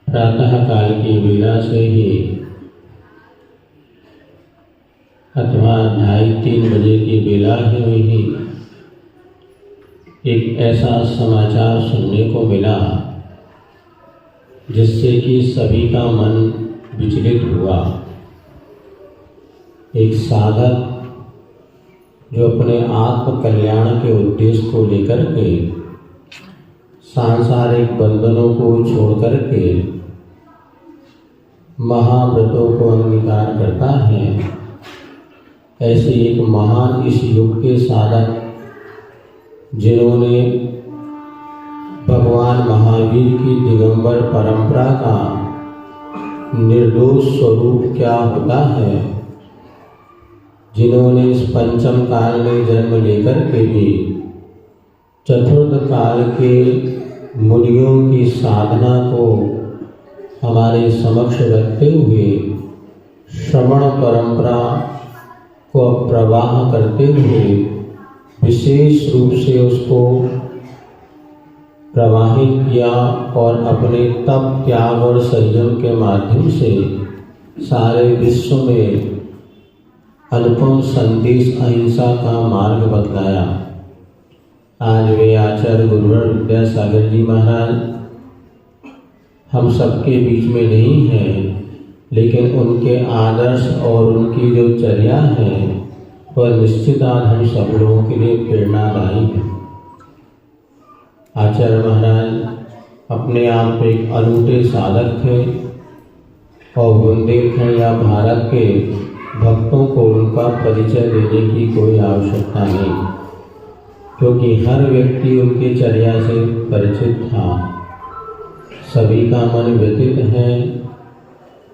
प्रातः काल की बेला से ही अथवा 2:30-3 बजे की बेला में ही एक ऐसा समाचार सुनने को मिला जिससे कि सभी का मन विचलित हुआ। एक साधक जो अपने आत्म कल्याण के उद्देश्य को लेकर के सांसारिक बंधनों को छोड़ करके महाव्रतों को अंगीकार करता है, ऐसे एक महान इस युग के साधक जिन्होंने भगवान महावीर की दिगंबर परंपरा का निर्दोष स्वरूप क्या होता है, जिन्होंने इस पंचम काल में जन्म लेकर के भी चतुर्थ काल के मुनियों की साधना को हमारे समक्ष रखते हुए श्रवण परंपरा को प्रवाह करते हुए विशेष रूप से उसको प्रवाहित किया और अपने तप, त्याग और संयम के माध्यम से सारे विश्व में अनुपम संदेश अहिंसा का मार्ग बतलाया। आज वे आचार्य गुरुवर विद्यासागर जी महाराज हम सबके बीच में नहीं हैं, लेकिन उनके आदर्श और उनकी जो चर्या है वह निश्चित आज हम सब लोगों के लिए प्रेरणादायी है। आचार्य महाराज अपने आप एक अनूठे साधक थे और बुंदेलखंड या भारत के भक्तों को उनका परिचय देने की कोई आवश्यकता नहीं, क्योंकि हर व्यक्ति उनकी चर्या से परिचित था। सभी का मन व्यतीत है,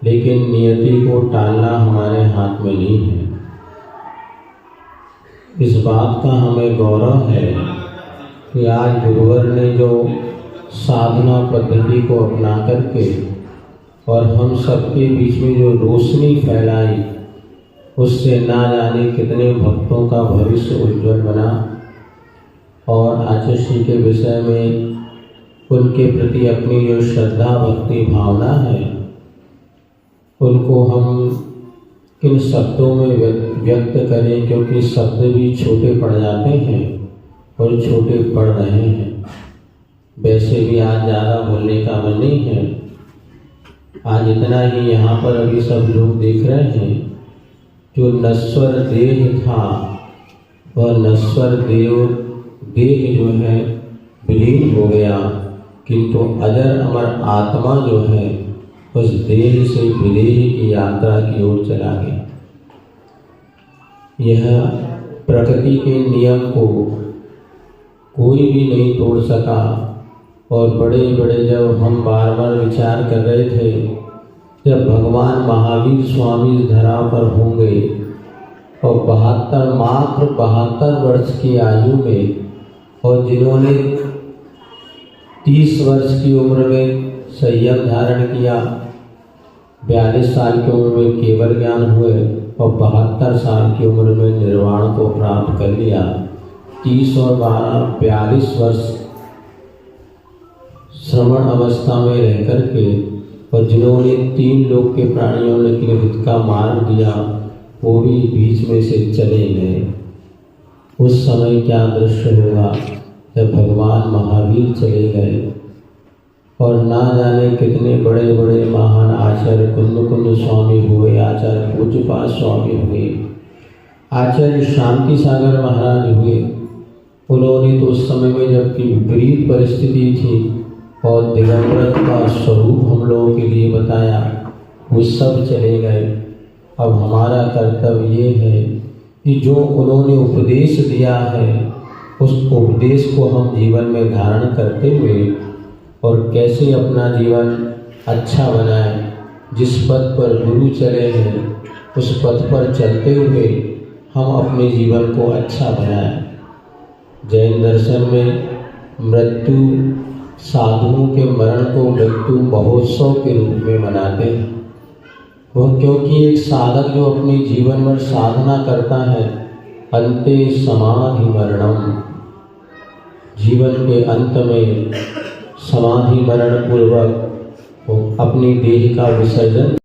लेकिन नियति को टालना हमारे हाथ में नहीं है। इस बात का हमें गौरव है कि आज गुरुवर ने जो साधना पद्धति को अपना करके और हम सबके बीच में जो रोशनी फैलाई, उससे ना जाने कितने भक्तों का भविष्य उज्जवल बना। और आचार्य श्री के विषय में उनके प्रति अपनी जो श्रद्धा भक्ति भावना है, उनको हम किन शब्दों में व्यक्त करें, क्योंकि शब्द भी छोटे पड़ जाते हैं और छोटे पड़ रहे हैं। वैसे भी आज ज़्यादा बोलने का मन नहीं है। आज इतना ही यहाँ पर अभी सब लोग देख रहे हैं, जो नश्वर देह था वह नश्वर देह जो है विलीन हो गया, किंतु अजर अमर आत्मा जो है उस देह से विदेह की यात्रा की ओर चला गया। यह प्रकृति के नियम को कोई भी नहीं तोड़ सका। और बड़े बड़े जब हम बार बार विचार कर रहे थे, जब भगवान महावीर स्वामी इस धरा पर होंगे और मात्र 72 वर्ष की आयु में, और जिन्होंने 30 वर्ष की उम्र में संयम धारण किया, 42 साल की उम्र में केवल ज्ञान हुए और 72 साल की उम्र में निर्वाण को प्राप्त कर लिया। 30 और 12 42 वर्ष श्रवण अवस्था में रह करके, और जिन्होंने 3 लोक के प्राणियों ने हित का मार्ग दिया, वो भी बीच में से चले गए। उस समय क्या दृश्य होगा जब भगवान महावीर चले गए। और ना जाने कितने बड़े बड़े महान आचार्य कुंद स्वामी हुए, आचार्य पूज्यपाद स्वामी हुए, आचार्य शांति सागर महाराज हुए। उन्होंने तो उस समय में जबकि विपरीत परिस्थिति थी और दिगंबरत का स्वरूप हम लोगों के लिए बताया, वो सब चले गए। अब हमारा कर्तव्य ये है कि जो उन्होंने उपदेश दिया है, उस उपदेश को हम जीवन में धारण करते हुए और कैसे अपना जीवन अच्छा बनाएं। जिस पथ पर गुरु चले हैं, उस पथ पर चलते हुए हम अपने जीवन को अच्छा बनाएं। जैन दर्शन में मृत्यु, साधुओं के मरण को मृत्यु महोत्सव के रूप में मनाते हैं। वह क्योंकि एक साधक जो अपने जीवन भर साधना करता है, अंते समाधि मरणम, जीवन के अंत में समाधि मरण पूर्वक वो अपनी देह का विसर्जन